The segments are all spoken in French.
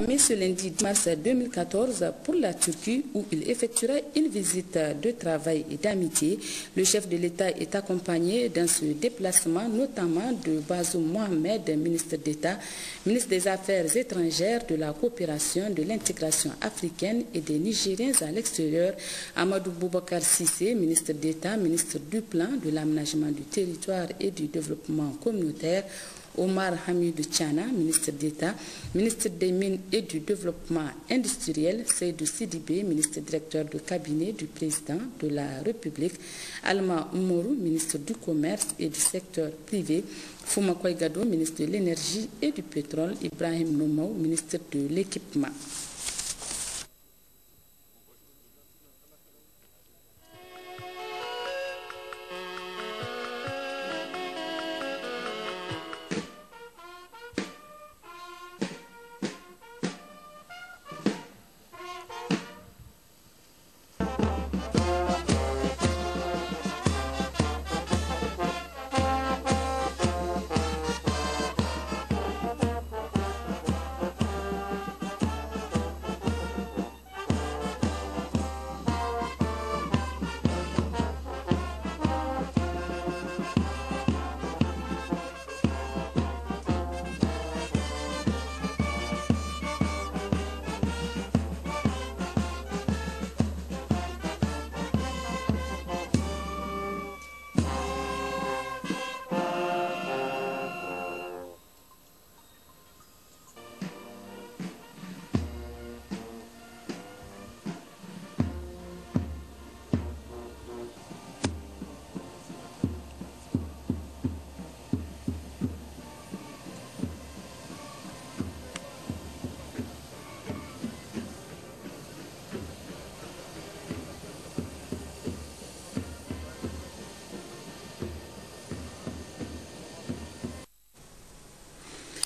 Mais ce lundi 10 mars 2014 pour la Turquie où il effectuera une visite de travail et d'amitié. Le chef de l'État est accompagné dans ce déplacement notamment de Bazoum Mohamed, ministre d'État, ministre des Affaires étrangères, de la coopération, de l'intégration africaine et des Nigériens à l'extérieur, Amadou Boubacar Sissé, ministre d'État, ministre du Plan, de l'aménagement du territoire et du développement communautaire, Omar Hamidou Tchana, ministre d'État, ministre des Mines et du Développement industriel, Seydou Sidibé, ministre directeur de cabinet du président de la République, Alma Oumarou, ministre du Commerce et du secteur privé, Fouma Koygado, ministre de l'Énergie et du Pétrole, Ibrahim Noumou, ministre de l'Équipement.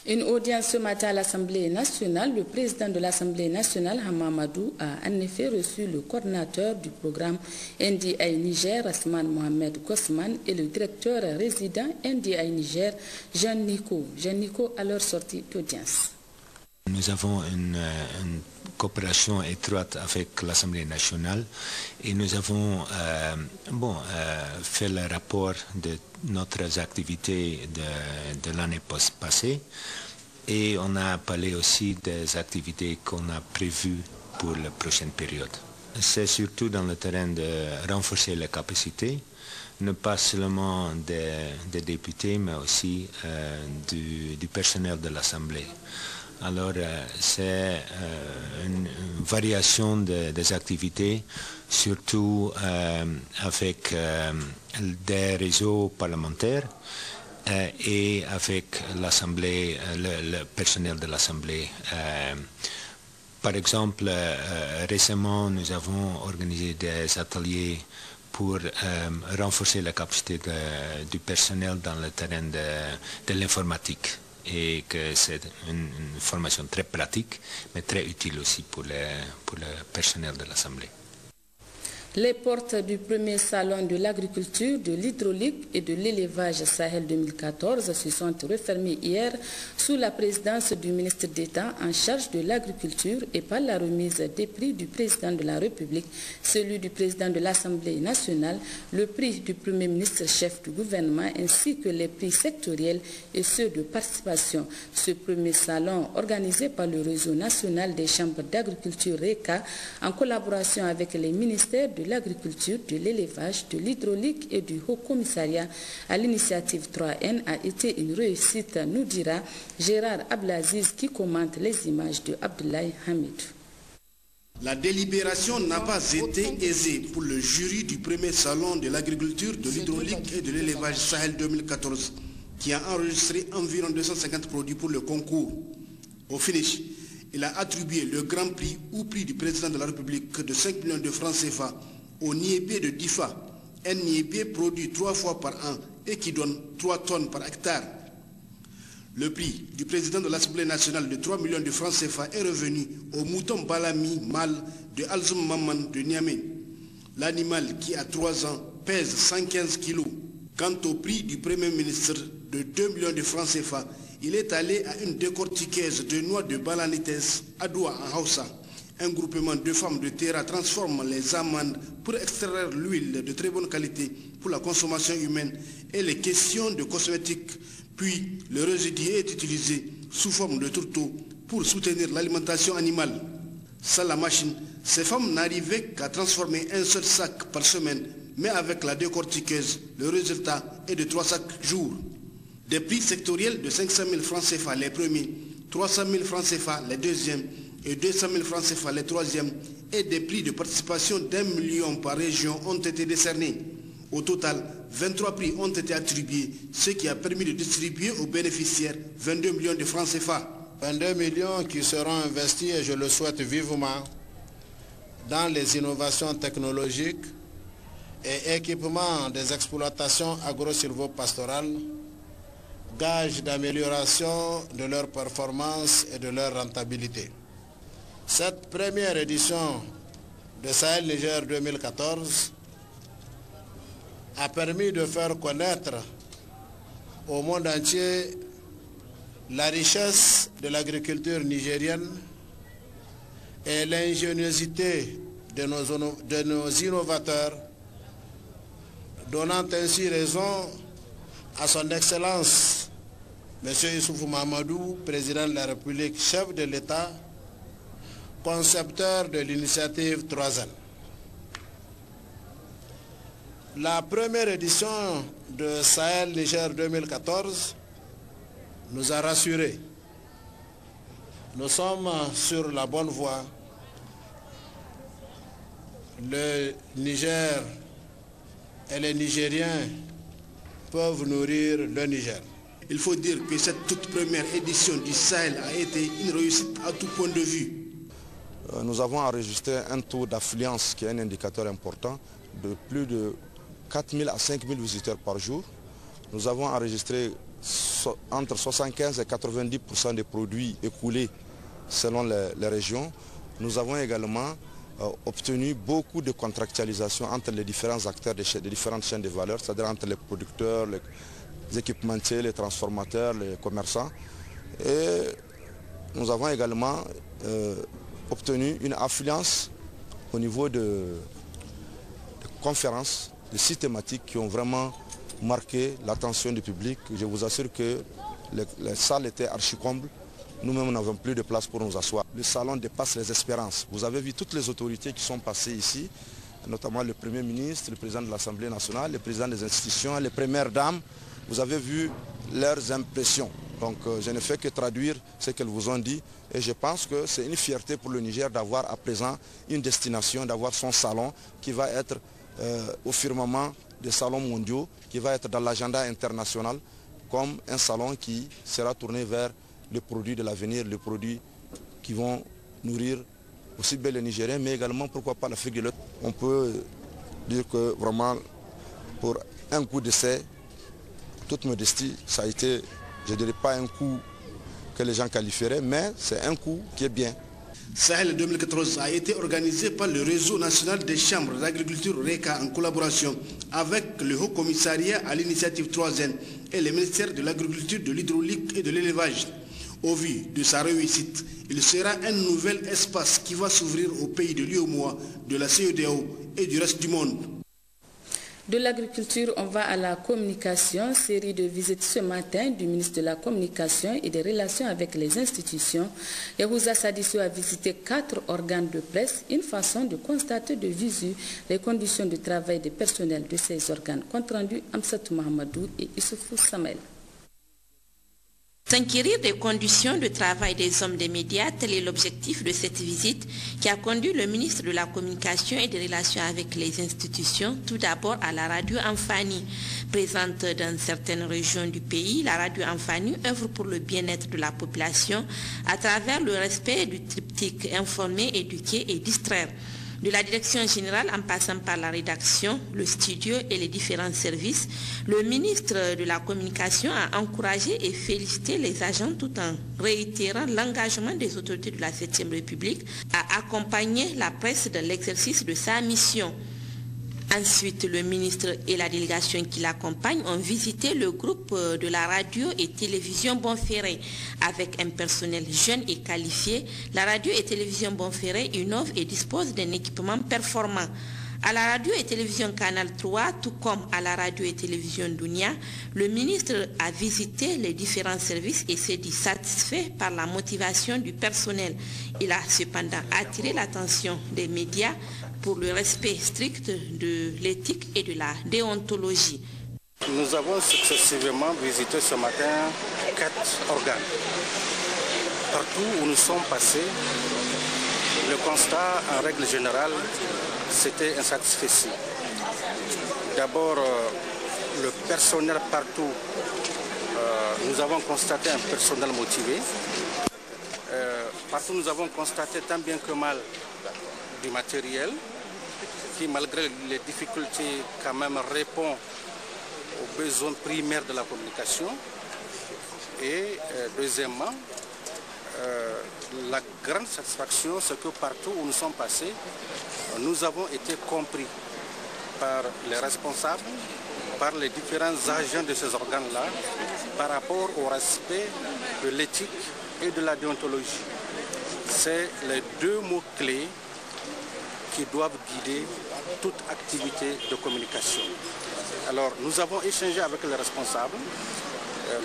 Une audience ce matin à l'Assemblée nationale. Le président de l'Assemblée nationale, Hamamadou, a en effet reçu le coordinateur du programme NDI Niger, Asman Mohamed Kosman, et le directeur résident NDI Niger, Jean Nico. Jean Nico, à leur sortie d'audience. Nous avons une coopération étroite avec l'Assemblée nationale et nous avons fait le rapport de notre activité de l'année passée et on a parlé aussi des activités qu'on a prévues pour la prochaine période. C'est surtout dans le terrain de renforcer les capacités, ne pas seulement des députés mais aussi du personnel de l'Assemblée. Alors, c'est une variation des activités, surtout avec des réseaux parlementaires et avec l'Assemblée, le personnel de l'Assemblée. Par exemple, récemment, nous avons organisé des ateliers pour renforcer la capacité du personnel dans le terrain de l'informatique. Et que c'est une formation très pratique, mais très utile aussi pour le personnel de l'Assemblée. Les portes du premier salon de l'agriculture, de l'hydraulique et de l'élevage Sahel 2014 se sont refermées hier sous la présidence du ministre d'État en charge de l'agriculture et par la remise des prix du président de la République, celui du président de l'Assemblée nationale, le prix du premier ministre chef du gouvernement ainsi que les prix sectoriels et ceux de participation. Ce premier salon organisé par le réseau national des chambres d'agriculture RECA en collaboration avec les ministères de l'agriculture, de l'élevage, de l'hydraulique et du Haut Commissariat à l'initiative 3N a été une réussite, nous dira Gérard Ablaziz qui commente les images de Abdoulaye Hamid. La délibération n'a pas été aisée pour le jury du premier salon de l'agriculture, de l'hydraulique et de l'élevage Sahel 2014 qui a enregistré environ 250 produits pour le concours. Au finish, il a attribué le grand prix ou prix du président de la République de 5 millions de francs CFA au niébé de DIFA, un niébé produit 3 fois par an et qui donne 3 tonnes par hectare. Le prix du président de l'Assemblée nationale de 3 millions de francs CFA est revenu au mouton Balami mâle de Alzoum Maman de Niamey. L'animal qui a 3 ans pèse 115 kg. Quant au prix du Premier ministre de 2 millions de francs CFA, il est allé à une décortiqueuse de noix de bananites, Adoua en Hausa. Un groupement de femmes de Terra transforme les amandes pour extraire l'huile de très bonne qualité pour la consommation humaine et les questions de cosmétiques. Puis le résidu est utilisé sous forme de tourteau pour soutenir l'alimentation animale. Sans la machine, ces femmes n'arrivaient qu'à transformer un seul sac par semaine, mais avec la décortiqueuse, le résultat est de 3 sacs jour. Des prix sectoriels de 500 000 francs CFA les premiers, 300 000 francs CFA les deuxièmes et 200 000 francs CFA les troisièmes et des prix de participation d'1 million par région ont été décernés. Au total, 23 prix ont été attribués, ce qui a permis de distribuer aux bénéficiaires 22 millions de francs CFA. 22 millions qui seront investis, et je le souhaite vivement, dans les innovations technologiques et équipement des exploitations agro-silvopastorales, gage d'amélioration de leur performance et de leur rentabilité. Cette première édition de Sahel Niger 2014 a permis de faire connaître au monde entier la richesse de l'agriculture nigérienne et l'ingéniosité de nos innovateurs, donnant ainsi raison à son Excellence, M. Issoufou Mahamadou, président de la République, chef de l'État, concepteur de l'initiative 3N. La première édition de Sahel Niger 2014 nous a rassurés. Nous sommes sur la bonne voie. Le Niger et les Nigériens peuvent nourrir le Niger. Il faut dire que cette toute première édition du Sahel a été une réussite à tout point de vue. Nous avons enregistré un taux d'affluence qui est un indicateur important de plus de 4 000 à 5 000 visiteurs par jour. Nous avons enregistré entre 75 et 90% des produits écoulés selon les régions. Nous avons également obtenu beaucoup de contractualisation entre les différents acteurs des différentes chaînes de valeur, c'est-à-dire entre les producteurs, les équipementiers, les transformateurs, les commerçants. Et nous avons également obtenu une affluence au niveau de conférences, de sites thématiques qui ont vraiment marqué l'attention du public. Je vous assure que les salles étaient archi-combles. Nous-mêmes n'avons plus de place pour nous asseoir. Le salon dépasse les espérances. Vous avez vu toutes les autorités qui sont passées ici, notamment le Premier ministre, le président de l'Assemblée nationale, le président des institutions, les premières dames. Vous avez vu leurs impressions. Donc je ne fais que traduire ce qu'elles vous ont dit. Et je pense que c'est une fierté pour le Niger d'avoir à présent une destination, d'avoir son salon qui va être au firmament des salons mondiaux, qui va être dans l'agenda international comme un salon qui sera tourné vers les produits de l'avenir, les produits qui vont nourrir aussi bien les Nigériens, mais également, pourquoi pas, l'Afrique de l'Ouest. On peut dire que vraiment, pour un coup d'essai, toute modestie, ça a été, je ne dirais pas un coup que les gens qualifieraient, mais c'est un coup qui est bien. Sahel 2014 a été organisé par le réseau national des chambres d'agriculture RECA en collaboration avec le Haut Commissariat à l'initiative 3N et le ministère de l'Agriculture, de l'Hydraulique et de l'Élevage. Au vu de sa réussite, il sera un nouvel espace qui va s'ouvrir aux pays de l'UEMOA, de la CEDEAO et du reste du monde. De l'agriculture, on va à la communication. Série de visites ce matin du ministre de la Communication et des Relations avec les institutions. Yahouza Sadissou a visité 4 organes de presse, une façon de constater de visu les conditions de travail des personnels de ces organes. Compte rendu Amsatou Mahamadou et Issoufou Samel. S'inquérir des conditions de travail des hommes des médias, tel est l'objectif de cette visite qui a conduit le ministre de la Communication et des Relations avec les institutions, tout d'abord à la radio Amfani. Présente dans certaines régions du pays, la radio Amfani œuvre pour le bien-être de la population à travers le respect du triptyque informer, éduquer et distraire. De la direction générale en passant par la rédaction, le studio et les différents services, le ministre de la Communication a encouragé et félicité les agents tout en réitérant l'engagement des autorités de la 7e République à accompagner la presse dans l'exercice de sa mission. Ensuite, le ministre et la délégation qui l'accompagne ont visité le groupe de la radio et télévision Bonferré. Avec un personnel jeune et qualifié, la radio et télévision Bonferré innove et dispose d'un équipement performant. À la radio et télévision Canal 3, tout comme à la radio et télévision Dunia, le ministre a visité les différents services et s'est dit satisfait par la motivation du personnel. Il a cependant attiré l'attention des médias pour le respect strict de l'éthique et de la déontologie. Nous avons successivement visité ce matin 4 organes. Partout où nous sommes passés, le constat en règle générale, c'était insatisfait. D'abord, le personnel partout, nous avons constaté un personnel motivé. Partout, nous avons constaté tant bien que mal du matériel qui, malgré les difficultés, quand même répond aux besoins primaires de la communication. Et deuxièmement, la grande satisfaction, c'est que partout où nous sommes passés, nous avons été compris par les responsables, par les différents agents de ces organes-là, par rapport au respect de l'éthique et de la déontologie. C'est les 2 mots-clés qui doivent guider toute activité de communication. Alors, nous avons échangé avec les responsables,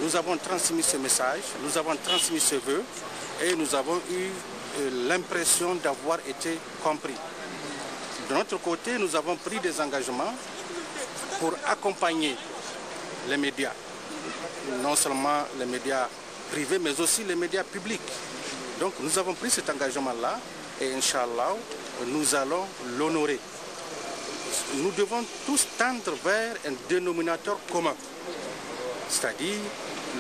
nous avons transmis ce message, nous avons transmis ce vœu et nous avons eu l'impression d'avoir été compris. De notre côté, nous avons pris des engagements pour accompagner les médias, non seulement les médias privés, mais aussi les médias publics. Donc nous avons pris cet engagement-là et Inch'Allah, nous allons l'honorer. Nous devons tous tendre vers un dénominateur commun, c'est-à-dire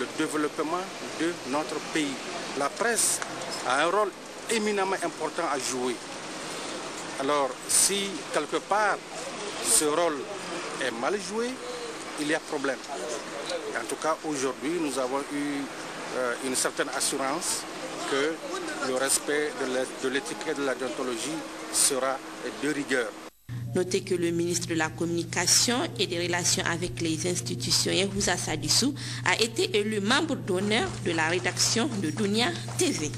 le développement de notre pays. La presse a un rôle éminemment important à jouer. Alors, si quelque part ce rôle est mal joué, il y a problème. En tout cas, aujourd'hui, nous avons eu une certaine assurance que le respect de l'éthique et de la déontologie sera de rigueur. Notez que le ministre de la Communication et des Relations avec les institutions, Yehouza Sadissou, a été élu membre d'honneur de la rédaction de Dunia TV.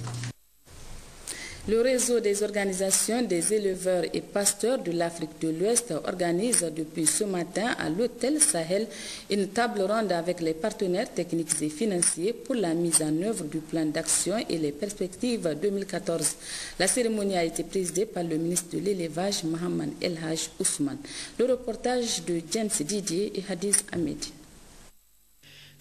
Le réseau des organisations des éleveurs et pasteurs de l'Afrique de l'Ouest organise depuis ce matin à l'hôtel Sahel une table ronde avec les partenaires techniques et financiers pour la mise en œuvre du plan d'action et les perspectives 2014. La cérémonie a été présidée par le ministre de l'Élevage, Mohamed El Haj Ousmane. Le reportage de James Didier et Hadiz Ahmedi.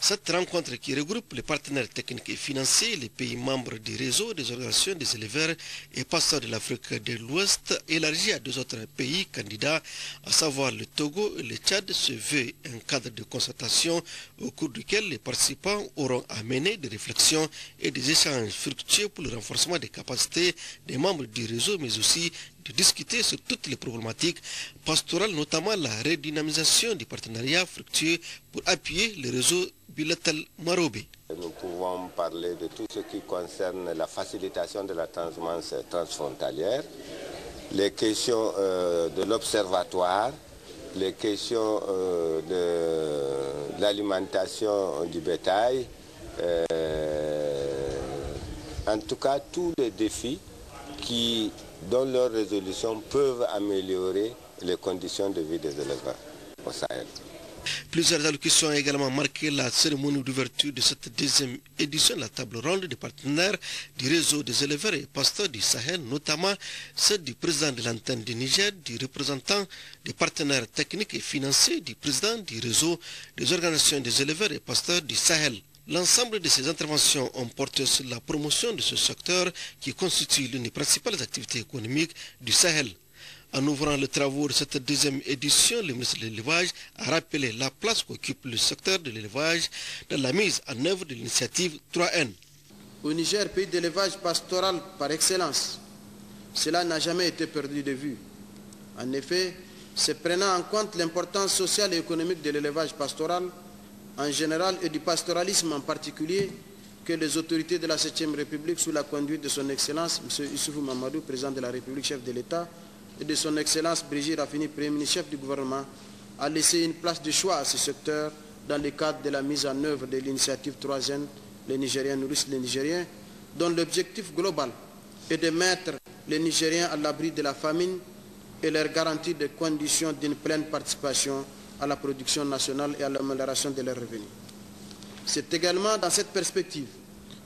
Cette rencontre qui regroupe les partenaires techniques et financiers, les pays membres du réseau des organisations des éleveurs et pasteurs de l'Afrique de l'Ouest, élargie à 2 autres pays candidats, à savoir le Togo et le Tchad, se veut un cadre de concertation au cours duquel les participants auront à mener des réflexions et des échanges fructueux pour le renforcement des capacités des membres du réseau, mais aussi de discuter sur toutes les problématiques pastorales, notamment la redynamisation du partenariat fructueux pour appuyer le réseau Bilatal Marobé. Nous pouvons parler de tout ce qui concerne la facilitation de la transhumance transfrontalière, les questions de l'observatoire, les questions de l'alimentation du bétail, en tout cas tous les défis dont leurs résolutions peuvent améliorer les conditions de vie des éleveurs au Sahel. Plusieurs allocutions ont également marqué la cérémonie d'ouverture de cette 2e édition de la table ronde des partenaires du réseau des éleveurs et pasteurs du Sahel, notamment celle du président de l'antenne du Niger, du représentant des partenaires techniques et financiers, du président du réseau des organisations des éleveurs et pasteurs du Sahel. L'ensemble de ces interventions ont porté sur la promotion de ce secteur qui constitue l'une des principales activités économiques du Sahel. En ouvrant les travaux de cette 2e édition, le ministre de l'Élevage a rappelé la place qu'occupe le secteur de l'élevage dans la mise en œuvre de l'initiative 3N. Au Niger, pays d'élevage pastoral par excellence, cela n'a jamais été perdu de vue. En effet, c'est prenant en compte l'importance sociale et économique de l'élevage pastoral en général et du pastoralisme en particulier que les autorités de la 7e République, sous la conduite de son Excellence, M. Issoufou Mamadou, président de la République, chef de l'État, et de son Excellence Brigitte Raffini, Premier ministre chef du gouvernement, a laissé une place de choix à ce secteur dans le cadre de la mise en œuvre de l'initiative 3N, les Nigériens nourrissent les Nigériens, dont l'objectif global est de mettre les Nigériens à l'abri de la famine et leur garantir des conditions d'une pleine participation à la production nationale et à l'amélioration de leurs revenus. C'est également dans cette perspective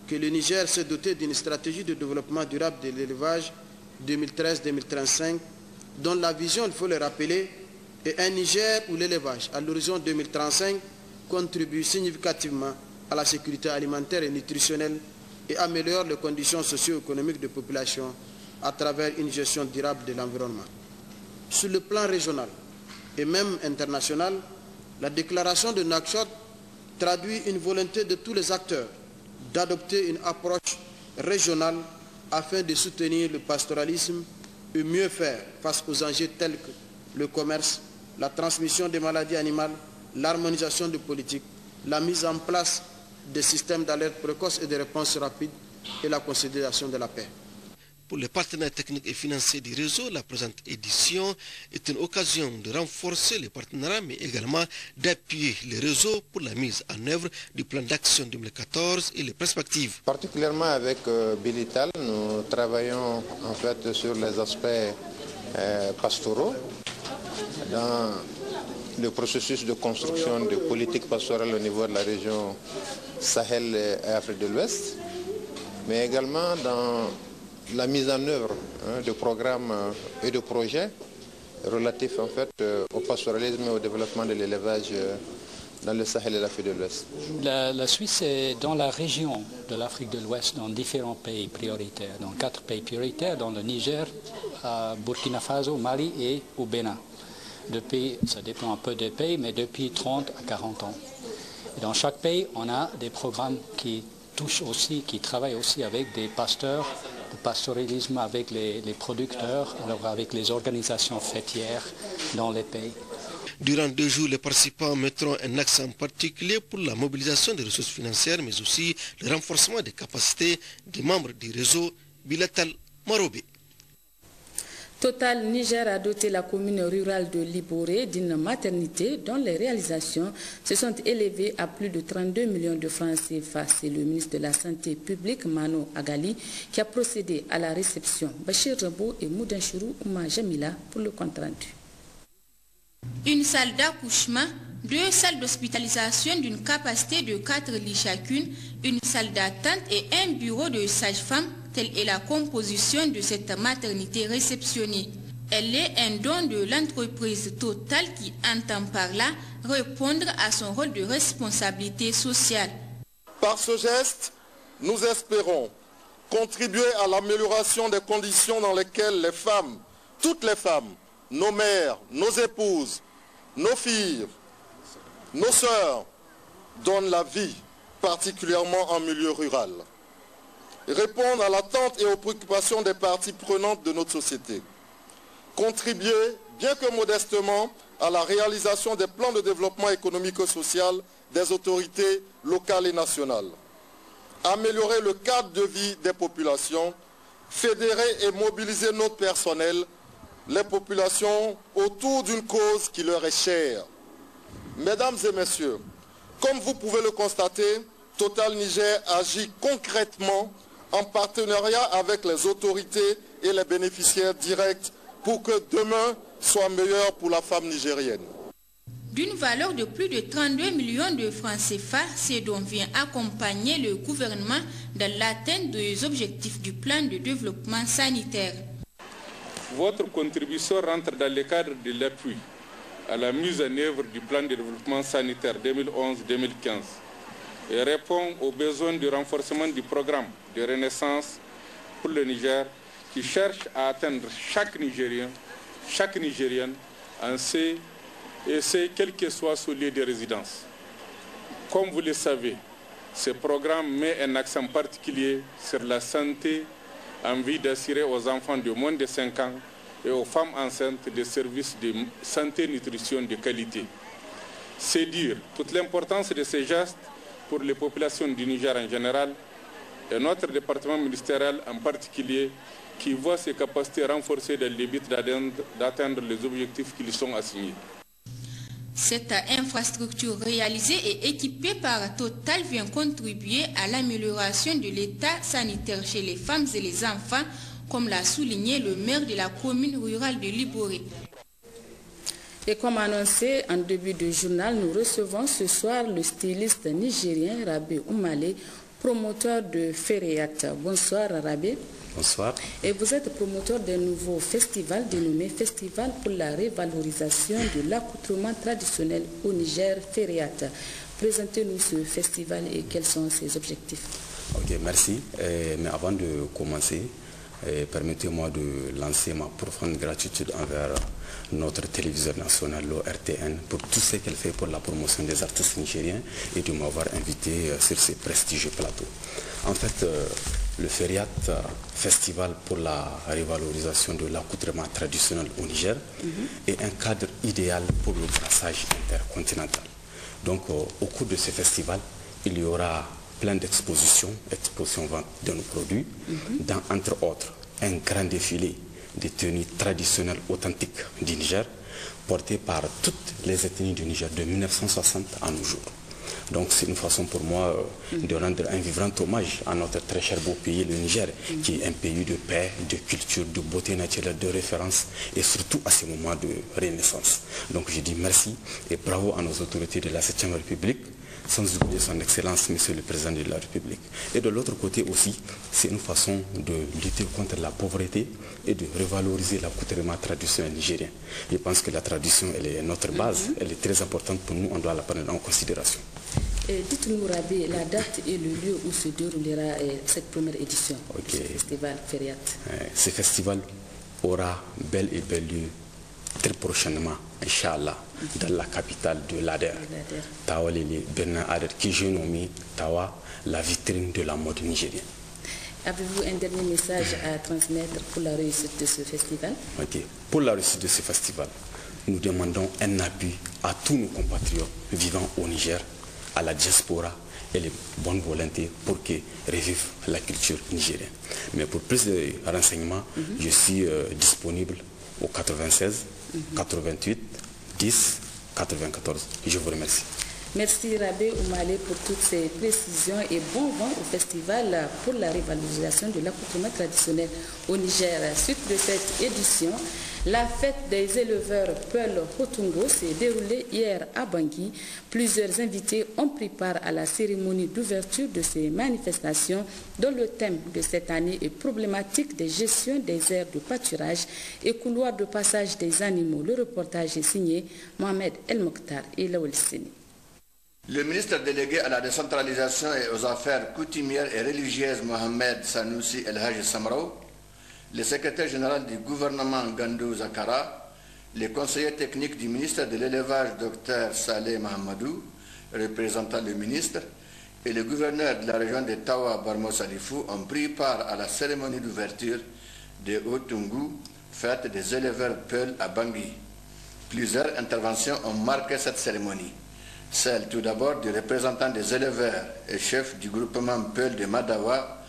que le Niger s'est doté d'une stratégie de développement durable de l'élevage 2013-2035, dont la vision, il faut le rappeler, est un Niger où l'élevage, à l'horizon 2035, contribue significativement à la sécurité alimentaire et nutritionnelle et améliore les conditions socio-économiques de population à travers une gestion durable de l'environnement. Sur le plan régional et même international, la déclaration de Nouakchott traduit une volonté de tous les acteurs d'adopter une approche régionale afin de soutenir le pastoralisme et mieux faire face aux enjeux tels que le commerce, la transmission des maladies animales, l'harmonisation des politiques, la mise en place des systèmes d'alerte précoce et de réponse rapide et la consolidation de la paix. Pour les partenaires techniques et financiers du réseau, la présente édition est une occasion de renforcer les partenariats, mais également d'appuyer les réseaux pour la mise en œuvre du plan d'action 2014 et les perspectives. Particulièrement avec Bilital, nous travaillons en fait sur les aspects pastoraux dans le processus de construction de politique pastorale au niveau de la région Sahel et Afrique de l'Ouest, mais également dans la mise en œuvre de programmes et de projets relatifs en fait au pastoralisme et au développement de l'élevage dans le Sahel et l'Afrique de l'Ouest. La Suisse est dans la région de l'Afrique de l'Ouest, dans différents pays prioritaires, dans 4 pays prioritaires, dans le Niger, Burkina Faso, Mali et au Bénin. Depuis, ça dépend un peu des pays, mais depuis 30 à 40 ans. Et dans chaque pays, on a des programmes qui touchent aussi, qui travaillent aussi avec des pasteurs, le pastoralisme avec les producteurs, alors avec les organisations fêtières dans les pays. Durant 2 jours, les participants mettront un accent particulier pour la mobilisation des ressources financières, mais aussi le renforcement des capacités des membres du réseau Bilatal Marobé. Total Niger a doté la commune rurale de Liboré d'une maternité dont les réalisations se sont élevées à plus de 32 millions de francs CFA. C'est le ministre de la Santé publique, Mano Agali, qui a procédé à la réception. Bachir Rabo et Moudanchirou Ouma Jamila pour le compte rendu. Une salle d'accouchement, 2 salles d'hospitalisation d'une capacité de 4 lits chacune, une salle d'attente et un bureau de sage-femme, telle est la composition de cette maternité réceptionnée. Elle est un don de l'entreprise Total qui entend par là répondre à son rôle de responsabilité sociale. Par ce geste, nous espérons contribuer à l'amélioration des conditions dans lesquelles les femmes, toutes les femmes, nos mères, nos épouses, nos filles, nos sœurs donnent la vie, particulièrement en milieu rural. Répondre à l'attente et aux préoccupations des parties prenantes de notre société. Contribuer, bien que modestement, à la réalisation des plans de développement économique et social des autorités locales et nationales. Améliorer le cadre de vie des populations, fédérer et mobiliser notre personnel, les populations autour d'une cause qui leur est chère. Mesdames et messieurs, comme vous pouvez le constater, Total Niger agit concrètement en partenariat avec les autorités et les bénéficiaires directs pour que demain soit meilleur pour la femme nigérienne. D'une valeur de plus de 32 millions de francs CFA, ce dont vient accompagner le gouvernement dans l'atteinte des objectifs du plan de développement sanitaire. Votre contribution rentre dans le cadre de l'appui à la mise en œuvre du plan de développement sanitaire 2011-2015 et répond aux besoins de renforcement du programme de renaissance pour le Niger qui cherche à atteindre chaque Nigérien, chaque Nigérienne en C et C, quel que soit son lieu de résidence. Comme vous le savez, ce programme met un accent particulier sur la santé en vue d'assurer aux enfants de moins de 5 ans et aux femmes enceintes des services de santé et nutrition de qualité. C'est dire toute l'importance de ces gestes pour les populations du Niger en général et notre département ministériel en particulier, qui voit ses capacités renforcées dans le but d'atteindre les objectifs qui lui sont assignés. Cette infrastructure réalisée et équipée par Total vient contribuer à l'amélioration de l'état sanitaire chez les femmes et les enfants, comme l'a souligné le maire de la commune rurale de Liboré. Et comme annoncé en début de journal, nous recevons ce soir le styliste nigérien Rabé Oumale, promoteur de Fereyat. Bonsoir Rabé. Bonsoir. Et vous êtes promoteur d'un nouveau festival dénommé Festival pour la révalorisation de l'accoutrement traditionnel au Niger, Fereyat. Présentez-nous ce festival et quels sont ses objectifs. Ok, merci. Mais avant de commencer, permettez-moi de lancer ma profonde gratitude envers notre téléviseur national, l'ORTN, pour tout ce qu'elle fait pour la promotion des artistes nigériens et de m'avoir invité sur ces prestigieux plateaux. En fait, le Fereyat, Festival pour la révalorisation de l'accoutrement traditionnel au Niger, est un cadre idéal pour le brassage intercontinental. Donc, au cours de ce festival, il y aura plein d'expositions, expositions de nos produits, dans, entre autres, un grand défilé des tenues traditionnelles authentiques du Niger, portées par toutes les ethnies du Niger de 1960 à nos jours. Donc c'est une façon pour moi de rendre un vibrant hommage à notre très cher beau pays, le Niger, qui est un pays de paix, de culture, de beauté naturelle, de référence et surtout à ces moments de renaissance. Donc je dis merci et bravo à nos autorités de la 7e République, sans oublier son Excellence, Monsieur le Président de la République. Et de l'autre côté aussi, c'est une façon de lutter contre la pauvreté et de revaloriser l'accoutrement traditionnel nigérien. Je pense que la tradition, elle est notre base, elle est très importante pour nous, on doit la prendre en considération. Dites-nous, Rabé, la date et le lieu où se déroulera cette première édition du festival Fereyat. Ce festival aura bel et bel lieu très prochainement, Inch'Allah, dans la capitale de l'Ader, Tawa Lili Bernard Ader, qui j'ai nommé Tawa, la vitrine de la mode nigérienne. Avez-vous un dernier message à transmettre pour la réussite de ce festival? Ok. Pour la réussite de ce festival, nous demandons un appui à tous nos compatriotes vivant au Niger, à la diaspora et les bonnes volontés pour que revive la culture nigérienne. Mais pour plus de renseignements, je suis disponible au 96 88 10 94. Je vous remercie. Merci Rabé Oumale pour toutes ces précisions et bon vent au festival pour la révalorisation de l'accoutrement traditionnel au Niger. Suite de cette édition, la fête des éleveurs Peul Hotungo s'est déroulée hier à Bangui. Plusieurs invités ont pris part à la cérémonie d'ouverture de ces manifestations dont le thème de cette année est problématique des gestions des aires de pâturage et couloirs de passage des animaux. Le reportage est signé Mohamed El Mokhtar et Lawel Sini. Le ministre délégué à la décentralisation et aux affaires coutumières et religieuses Mohamed Sanoussi El Haj Samrao, le secrétaire général du gouvernement Gandou Zakara, les conseillers techniques du ministre de l'élevage Dr Saleh Mahamadou, représentant le ministre, et le gouverneur de la région de Tawa Barmo Salifou ont pris part à la cérémonie d'ouverture de Hotungu, fête des éleveurs Peul à Bangui. Plusieurs interventions ont marqué cette cérémonie. Celle tout d'abord du représentant des éleveurs et chef du groupement Peul de Madawa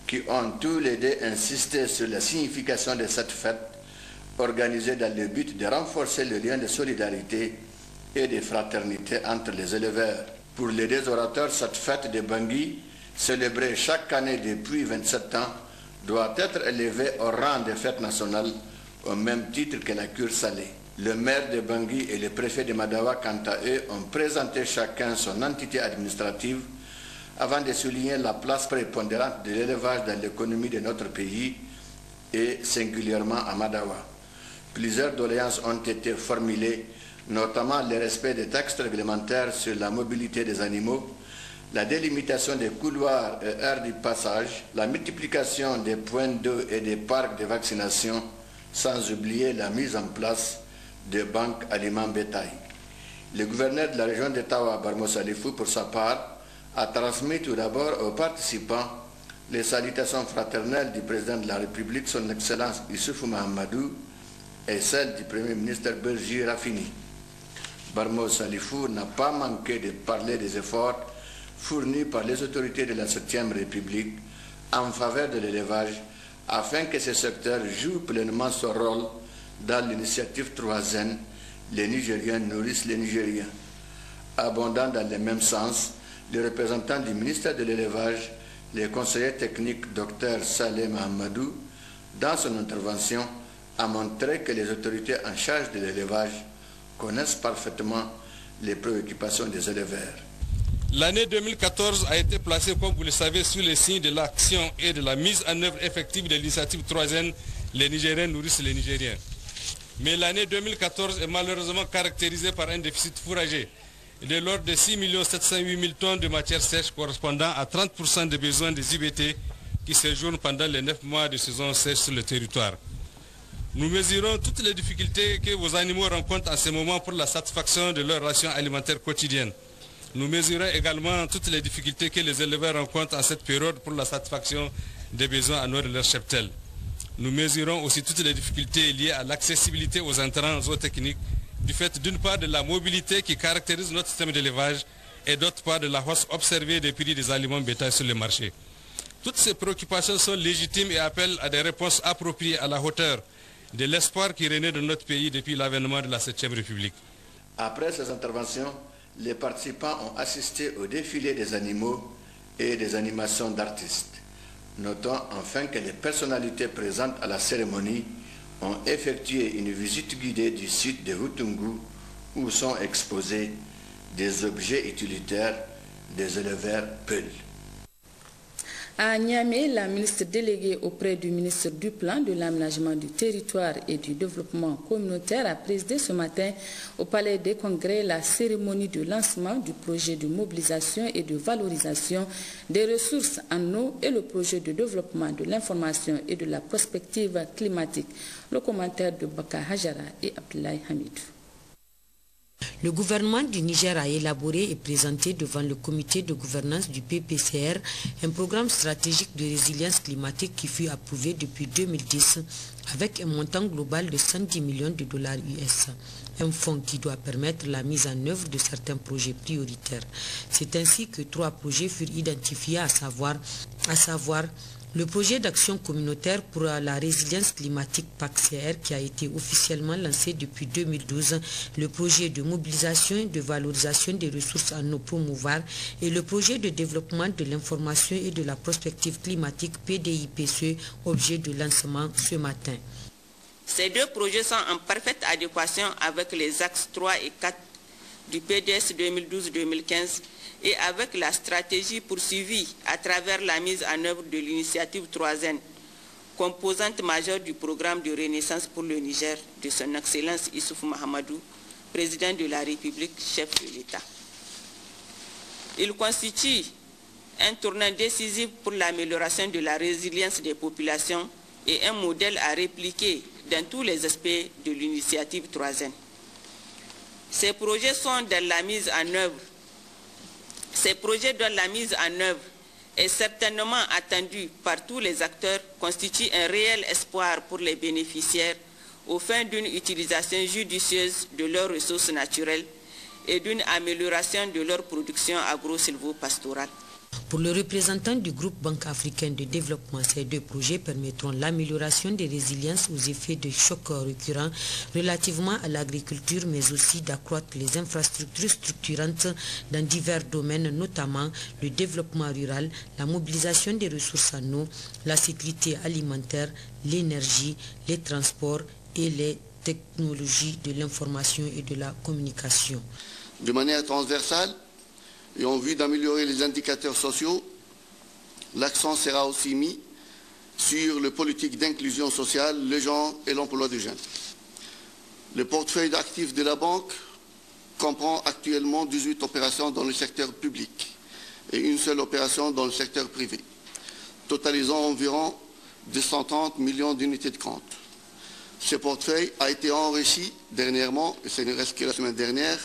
qui ont tous les deux insisté sur la signification de cette fête organisée dans le but de renforcer le lien de solidarité et de fraternité entre les éleveurs. Pour les deux orateurs, cette fête de Bangui, célébrée chaque année depuis 27 ans, doit être élevée au rang de fête nationale au même titre que la cure salée. Le maire de Bangui et le préfet de Madawa, quant à eux, ont présenté chacun son entité administrative avant de souligner la place prépondérante de l'élevage dans l'économie de notre pays et singulièrement à Madawa. Plusieurs doléances ont été formulées, notamment le respect des textes réglementaires sur la mobilité des animaux, la délimitation des couloirs et aires du passage, la multiplication des points d'eau et des parcs de vaccination, sans oublier la mise en place de banques aliments bétail. Le gouverneur de la région de Tawa, Barmo Salifou, pour sa part, a transmis tout d'abord aux participants les salutations fraternelles du président de la République, son Excellence Issoufou Mahamadou, et celles du Premier ministre Berji Rafini. Barmo Salifou n'a pas manqué de parler des efforts fournis par les autorités de la 7e République en faveur de l'élevage afin que ce secteur joue pleinement son rôle dans l'initiative 3N, les Nigériens nourrissent les Nigériens. Abondant dans le même sens, les représentants du ministère de l'élevage, les conseillers techniques Dr Saleh Mahamadou, dans son intervention, a montré que les autorités en charge de l'élevage connaissent parfaitement les préoccupations des éleveurs. L'année 2014 a été placée, comme vous le savez, sous les signes de l'action et de la mise en œuvre effective de l'initiative 3N, les Nigériens nourrissent les Nigériens. Mais l'année 2014 est malheureusement caractérisée par un déficit fourrager de l'ordre de 6 708 000 tonnes de matière sèche correspondant à 30% des besoins des IBT qui séjournent pendant les 9 mois de saison sèche sur le territoire. Nous mesurons toutes les difficultés que vos animaux rencontrent en ce moment pour la satisfaction de leur ration alimentaire quotidienne. Nous mesurons également toutes les difficultés que les éleveurs rencontrent en cette période pour la satisfaction des besoins en eau de leur cheptel. Nous mesurons aussi toutes les difficultés liées à l'accessibilité aux intrants zootechniques, du fait d'une part de la mobilité qui caractérise notre système d'élevage et d'autre part de la hausse observée des prix des aliments bétail sur le marché. Toutes ces préoccupations sont légitimes et appellent à des réponses appropriées à la hauteur de l'espoir qui renaît de notre pays depuis l'avènement de la 7e République. Après ces interventions, les participants ont assisté au défilé des animaux et des animations d'artistes. Notons enfin que les personnalités présentes à la cérémonie ont effectué une visite guidée du site de Hutungu où sont exposés des objets utilitaires des éleveurs Peul. À Niamey, la ministre déléguée auprès du ministre du Plan, de l'Aménagement du Territoire et du Développement communautaire a présidé ce matin au Palais des Congrès la cérémonie de lancement du projet de mobilisation et de valorisation des ressources en eau et le projet de développement de l'information et de la prospective climatique. Le commentaire de Baka Hajara et Abdoulaye Hamidou. Le gouvernement du Niger a élaboré et présenté devant le comité de gouvernance du PPCR un programme stratégique de résilience climatique qui fut approuvé depuis 2010 avec un montant global de 110 millions de dollars US. Un fonds qui doit permettre la mise en œuvre de certains projets prioritaires. C'est ainsi que 3 projets furent identifiés, à savoir le projet d'action communautaire pour la résilience climatique PACCR qui a été officiellement lancé depuis 2012, le projet de mobilisation et de valorisation des ressources en eau promouvoir et le projet de développement de l'information et de la prospective climatique PDIPCE, objet de lancement ce matin. Ces 2 projets sont en parfaite adéquation avec les axes 3 et 4 du PDS 2012-2015 et avec la stratégie poursuivie à travers la mise en œuvre de l'initiative 3N, composante majeure du programme de renaissance pour le Niger de son Excellence Issoufou Mahamadou, président de la République, chef de l'État. Il constitue un tournant décisif pour l'amélioration de la résilience des populations et un modèle à répliquer dans tous les aspects de l'initiative 3N. Ces projets sont dans la mise en œuvre. Ces projets dont la mise en œuvre est certainement attendue par tous les acteurs constituent un réel espoir pour les bénéficiaires au fin d'une utilisation judicieuse de leurs ressources naturelles et d'une amélioration de leur production agro-silvopastorale. Pour le représentant du groupe Banque africaine de développement, ces 2 projets permettront l'amélioration des résiliences aux effets de chocs récurrents relativement à l'agriculture, mais aussi d'accroître les infrastructures structurantes dans divers domaines, notamment le développement rural, la mobilisation des ressources en eau, la sécurité alimentaire, l'énergie, les transports et les technologies de l'information et de la communication. De manière transversale, et en vue d'améliorer les indicateurs sociaux, l'accent sera aussi mis sur les politiques d'inclusion sociale, le genre et l'emploi des jeunes. Le portefeuille d'actifs de la banque comprend actuellement 18 opérations dans le secteur public et une seule opération dans le secteur privé, totalisant environ 230 millions d'unités de compte. Ce portefeuille a été enrichi dernièrement, et ce ne reste que la semaine dernière,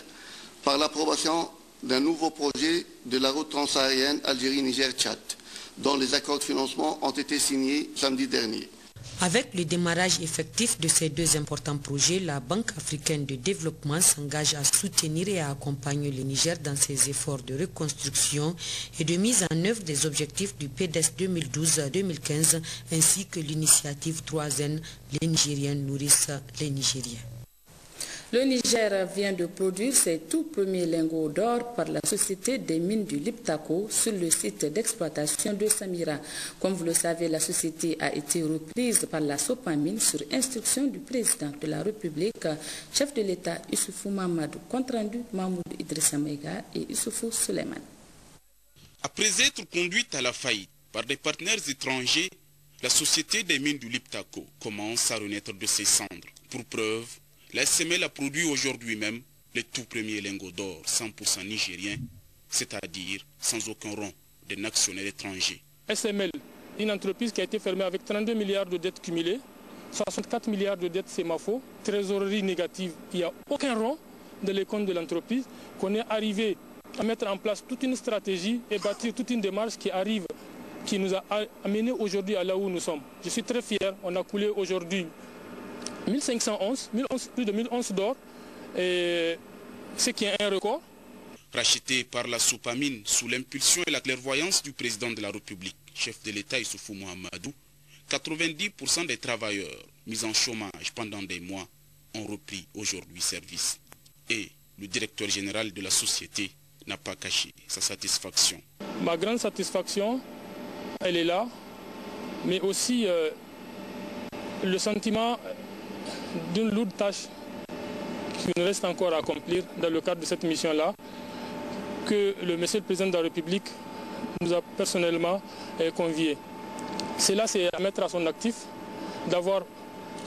par l'approbation d'un nouveau projet de la route transsaharienne Algérie-Niger-Tchad, dont les accords de financement ont été signés samedi dernier. Avec le démarrage effectif de ces deux importants projets, la Banque africaine de développement s'engage à soutenir et à accompagner le Niger dans ses efforts de reconstruction et de mise en œuvre des objectifs du PDS 2012-2015 ainsi que l'initiative 3N, les Nigériens nourrissent les Nigériens. Le Niger vient de produire ses tout premiers lingots d'or par la Société des mines du Liptako sur le site d'exploitation de Samira. Comme vous le savez, la société a été reprise par la Sopamine sur instruction du président de la République, chef de l'État Issoufou Mamadou. Compte rendu Mahmoud Idrissa Maïga et Issoufou Suleiman. Après être conduite à la faillite par des partenaires étrangers, la Société des mines du Liptako commence à renaître de ses cendres. Pour preuve, la SML a produit aujourd'hui même les tout premiers lingots d'or 100% nigériens, c'est-à-dire sans aucun rond d'un actionnaire étranger. SML, une entreprise qui a été fermée avec 32 milliards de dettes cumulées, 64 milliards de dettes CEMAFO, trésorerie négative, il n'y a aucun rond dans les comptes de l'entreprise, qu'on est arrivé à mettre en place toute une stratégie et bâtir toute une démarche qui nous a amené aujourd'hui à là où nous sommes. Je suis très fier, on a coulé aujourd'hui 1511, plus de 1000 onces d'or, ce qui est un record. Racheté par la Sopamine sous l'impulsion et la clairvoyance du président de la République, chef de l'État Issoufou Mahamadou, 90% des travailleurs mis en chômage pendant des mois ont repris aujourd'hui service. Et le directeur général de la société n'a pas caché sa satisfaction. Ma grande satisfaction, elle est là, mais aussi le sentiment d'une lourde tâche qui nous reste encore à accomplir dans le cadre de cette mission-là, que le monsieur le président de la République nous a personnellement convié. Cela, c'est à mettre à son actif d'avoir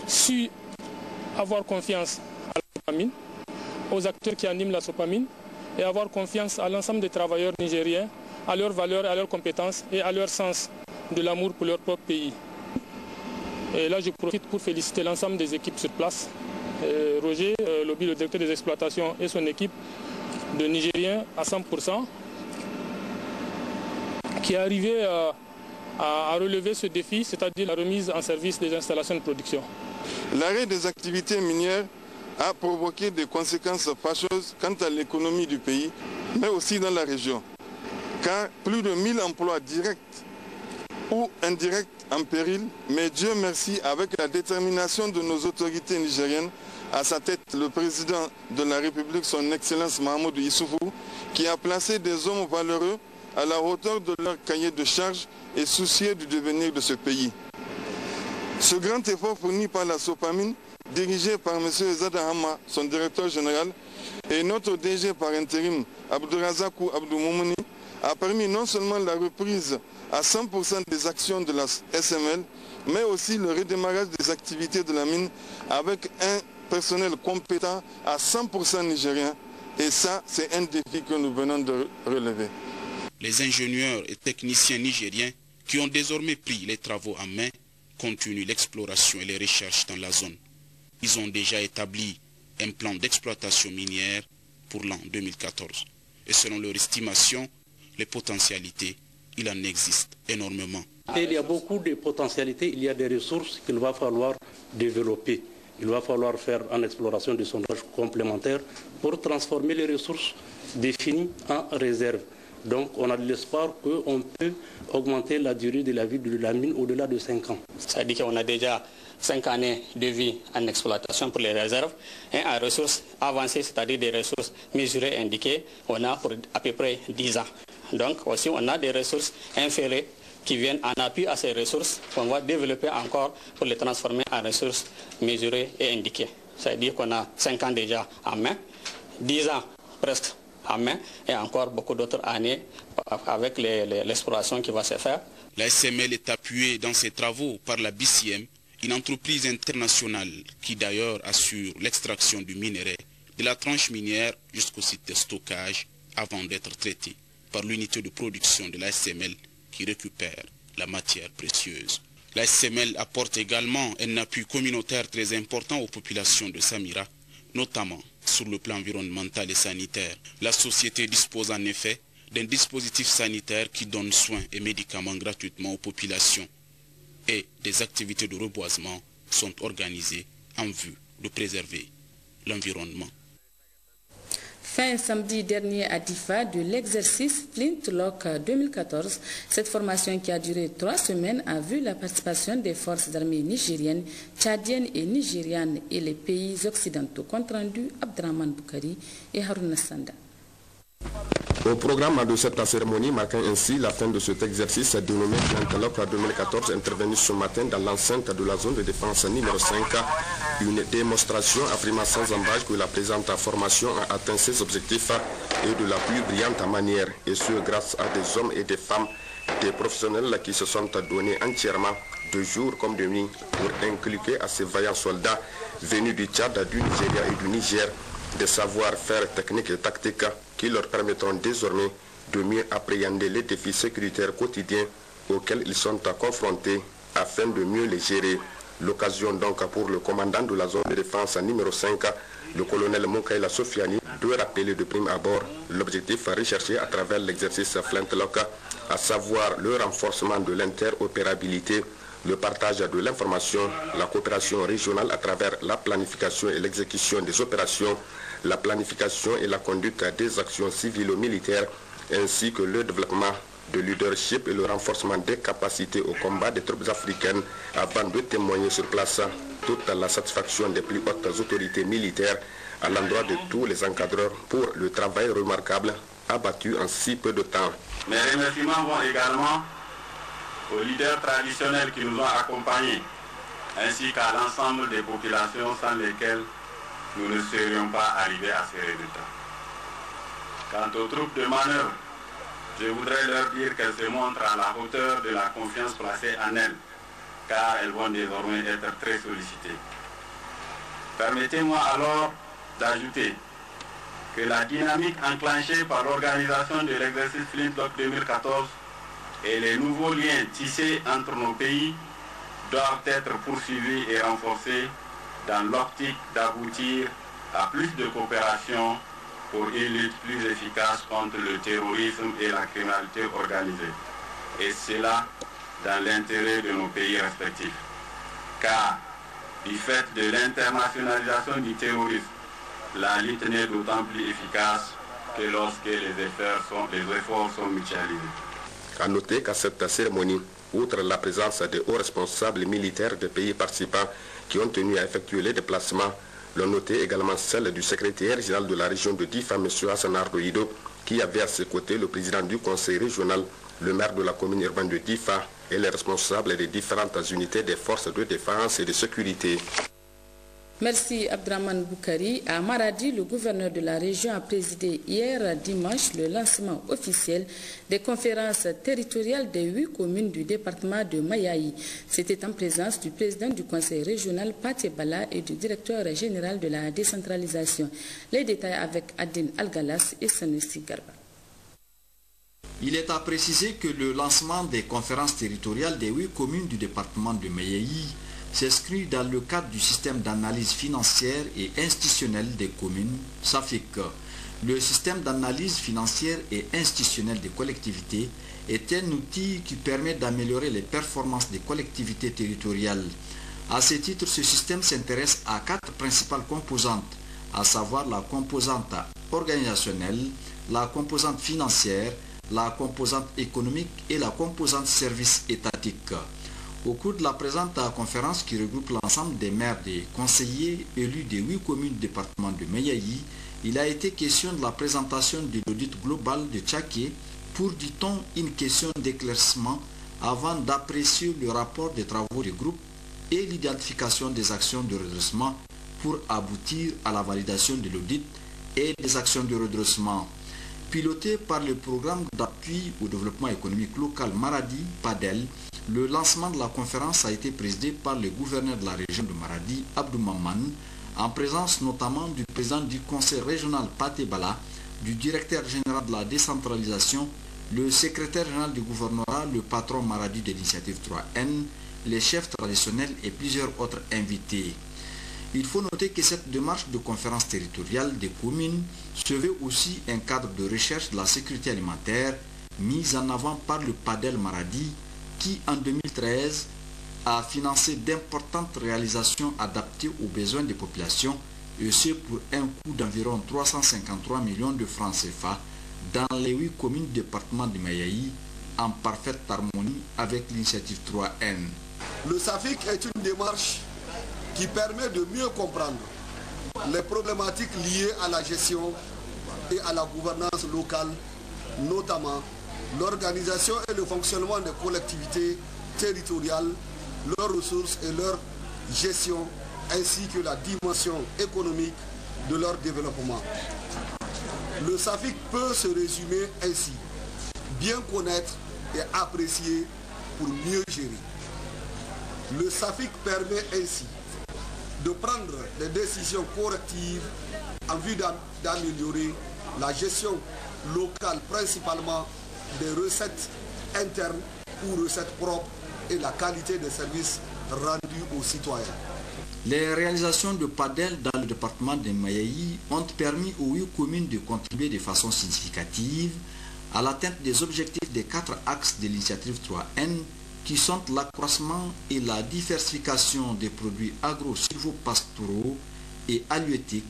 su avoir confiance à la Sopamine, aux acteurs qui animent la Sopamine, et avoir confiance à l'ensemble des travailleurs nigériens, à leurs valeurs, à leurs compétences et à leur sens de l'amour pour leur propre pays. Et là, je profite pour féliciter l'ensemble des équipes sur place. Roger Lobby, le directeur des exploitations, et son équipe de Nigériens à 100%, qui est arrivé à relever ce défi, c'est-à-dire la remise en service des installations de production. L'arrêt des activités minières a provoqué des conséquences fâcheuses quant à l'économie du pays, mais aussi dans la région. Car plus de 1000 emplois directs ou indirects en péril, mais Dieu merci, avec la détermination de nos autorités nigériennes, à sa tête le président de la République, son Excellence Mahamadou Issoufou, qui a placé des hommes valeureux à la hauteur de leur cahier de charges et soucieux du devenir de ce pays. Ce grand effort fourni par la Sopamine, dirigé par M. Zada Hama, son directeur général, et notre DG par intérim, Abdourazakou Abdou Moumouni, a permis non seulement la reprise à 100% des actions de la SML, mais aussi le redémarrage des activités de la mine avec un personnel compétent à 100% nigérien. Et ça, c'est un défi que nous venons de relever. Les ingénieurs et techniciens nigériens qui ont désormais pris les travaux en main continuent l'exploration et les recherches dans la zone. Ils ont déjà établi un plan d'exploitation minière pour l'an 2014. Et selon leur estimation, les potentialités, il en existe énormément. Et il y a beaucoup de potentialités, il y a des ressources qu'il va falloir développer. Il va falloir faire une exploration de sondage complémentaire pour transformer les ressources définies en réserve. Donc on a de l'espoir qu'on peut augmenter la durée de la vie de la mine au-delà de 5 ans. Ça dit qu'on a déjà 5 années de vie en exploitation pour les réserves et en ressources avancées, c'est-à-dire des ressources mesurées, indiquées, on a pour à peu près 10 ans. Donc aussi on a des ressources inférées qui viennent en appui à ces ressources qu'on va développer encore pour les transformer en ressources mesurées et indiquées. C'est-à-dire qu'on a 5 ans déjà en main, 10 ans presque en main et encore beaucoup d'autres années avec l'exploration qui va se faire. La SML est appuyée dans ses travaux par la BCM, une entreprise internationale qui d'ailleurs assure l'extraction du minerai de la tranche minière jusqu'au site de stockage avant d'être traité par l'unité de production de la SML qui récupère la matière précieuse. La SML apporte également un appui communautaire très important aux populations de Samira, notamment sur le plan environnemental et sanitaire. La société dispose en effet d'un dispositif sanitaire qui donne soins et médicaments gratuitement aux populations. et des activités de reboisement sont organisées en vue de préserver l'environnement. Fin samedi dernier à Difa de l'exercice Flintlock 2014. Cette formation qui a duré 3 semaines a vu la participation des forces armées nigériennes, tchadiennes et nigérianes et les pays occidentaux. Compte rendu Abdraman Boukari et Haruna Sanda. Au programme de cette cérémonie marquant ainsi la fin de cet exercice dénommé Flintlock 2014 intervenu ce matin dans l'enceinte de la zone de défense numéro 5, une démonstration affirmant sans embâche que la présente formation a atteint ses objectifs et de la plus brillante manière, et ce grâce à des hommes et des femmes, des professionnels qui se sont donnés entièrement de jour comme de nuit pour inculquer à ces vaillants soldats venus du Tchad, du Nigeria et du Niger des savoir-faire techniques et tactiques qui leur permettront désormais de mieux appréhender les défis sécuritaires quotidiens auxquels ils sont confrontés afin de mieux les gérer. L'occasion donc pour le commandant de la zone de défense numéro 5, le colonel Moukaïla Sofiani, de rappeler de prime abord l'objectif recherché à travers l'exercice Flintlock, à savoir le renforcement de l'interopérabilité, le partage de l'information, la coopération régionale à travers la planification et l'exécution des opérations, la planification et la conduite des actions civilo-militaires, ainsi que le développement de leadership et le renforcement des capacités au combat des troupes africaines avant de témoigner sur place toute la satisfaction des plus hautes autorités militaires à l'endroit de tous les encadreurs pour le travail remarquable abattu en si peu de temps. Mes remerciements vont également aux leaders traditionnels qui nous ont accompagnés, ainsi qu'à l'ensemble des populations sans lesquelles nous ne serions pas arrivés à ces résultats. Quant aux troupes de manœuvre, je voudrais leur dire qu'elles se montrent à la hauteur de la confiance placée en elles, car elles vont désormais être très sollicitées. Permettez-moi alors d'ajouter que la dynamique enclenchée par l'organisation de l'exercice Flintlock 2014 et les nouveaux liens tissés entre nos pays doivent être poursuivis et renforcés dans l'optique d'aboutir à plus de coopération pour une lutte plus efficace contre le terrorisme et la criminalité organisée. Et cela dans l'intérêt de nos pays respectifs. Car, du fait de l'internationalisation du terrorisme, la lutte n'est d'autant plus efficace que lorsque les efforts sont mutualisés. À noter qu'à cette cérémonie, outre la présence des hauts responsables militaires des pays participants qui ont tenu à effectuer les déplacements, l'on notait également celle du secrétaire général de la région de Difa, M. Hassan Ardoïdo, qui avait à ses côtés le président du conseil régional, le maire de la commune urbaine de Difa et les responsables des différentes unités des forces de défense et de sécurité. Merci Abdraman Boukari. À Maradi, le gouverneur de la région a présidé hier dimanche le lancement officiel des conférences territoriales des 8 communes du département de Mayaï. C'était en présence du président du conseil régional Pathé Bala et du directeur général de la décentralisation. Les détails avec Adin Algalas et Sanusi Garba. Il est à préciser que le lancement des conférences territoriales des 8 communes du département de Mayaï s'inscrit dans le cadre du système d'analyse financière et institutionnelle des communes, SAFIC. Le système d'analyse financière et institutionnelle des collectivités est un outil qui permet d'améliorer les performances des collectivités territoriales. À ce titre, ce système s'intéresse à 4 principales composantes, à savoir la composante organisationnelle, la composante financière, la composante économique et la composante service étatique. Au cours de la présente conférence qui regroupe l'ensemble des maires des conseillers élus des 8 communes du département de Mayaï, il a été question de la présentation de l'audit global de Tchaké pour, dit-on, une question d'éclaircissement avant d'apprécier le rapport des travaux du groupe et l'identification des actions de redressement pour aboutir à la validation de l'audit et des actions de redressement. Piloté par le programme d'appui au développement économique local Maradi, PADEL, le lancement de la conférence a été présidé par le gouverneur de la région de Maradi, Abdou Maman, en présence notamment du président du conseil régional Pathé Bala, du directeur général de la décentralisation, le secrétaire général du gouvernorat, le patron Maradi de l'initiative 3N, les chefs traditionnels et plusieurs autres invités. Il faut noter que cette démarche de conférence territoriale des communes se veut aussi un cadre de recherche de la sécurité alimentaire mis en avant par le PADEL Maradi qui, en 2013, a financé d'importantes réalisations adaptées aux besoins des populations, et ce pour un coût d'environ 353 millions de francs CFA dans les 8 communes du département de Mayaï, en parfaite harmonie avec l'initiative 3N. Le SAFIC est une démarche qui permet de mieux comprendre les problématiques liées à la gestion et à la gouvernance locale, notamment l'organisation et le fonctionnement des collectivités territoriales, leurs ressources et leur gestion, ainsi que la dimension économique de leur développement. Le SAFIC peut se résumer ainsi: bien connaître et apprécier pour mieux gérer. Le SAFIC permet ainsi de prendre des décisions correctives en vue d'améliorer la gestion locale, principalement des recettes internes ou recettes propres, et la qualité des services rendus aux citoyens. Les réalisations de PADEL dans le département de Mayaï ont permis aux 8 communes de contribuer de façon significative à l'atteinte des objectifs des 4 axes de l'initiative 3N, qui sont l'accroissement et la diversification des produits agro-silvopastoraux et halieutiques,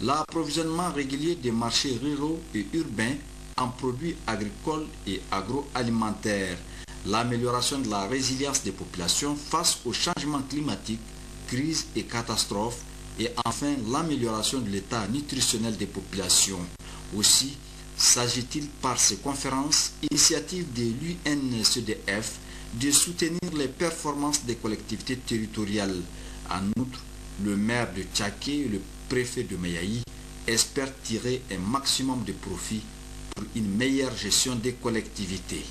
l'approvisionnement régulier des marchés ruraux et urbains en produits agricoles et agroalimentaires, l'amélioration de la résilience des populations face aux changements climatiques, crises et catastrophes, et enfin l'amélioration de l'état nutritionnel des populations. Aussi s'agit-il par ces conférences, initiatives de l'UNCDF, de soutenir les performances des collectivités territoriales. En outre, le maire de Tchaké et le préfet de Mayaï espèrent tirer un maximum de profit pour une meilleure gestion des collectivités.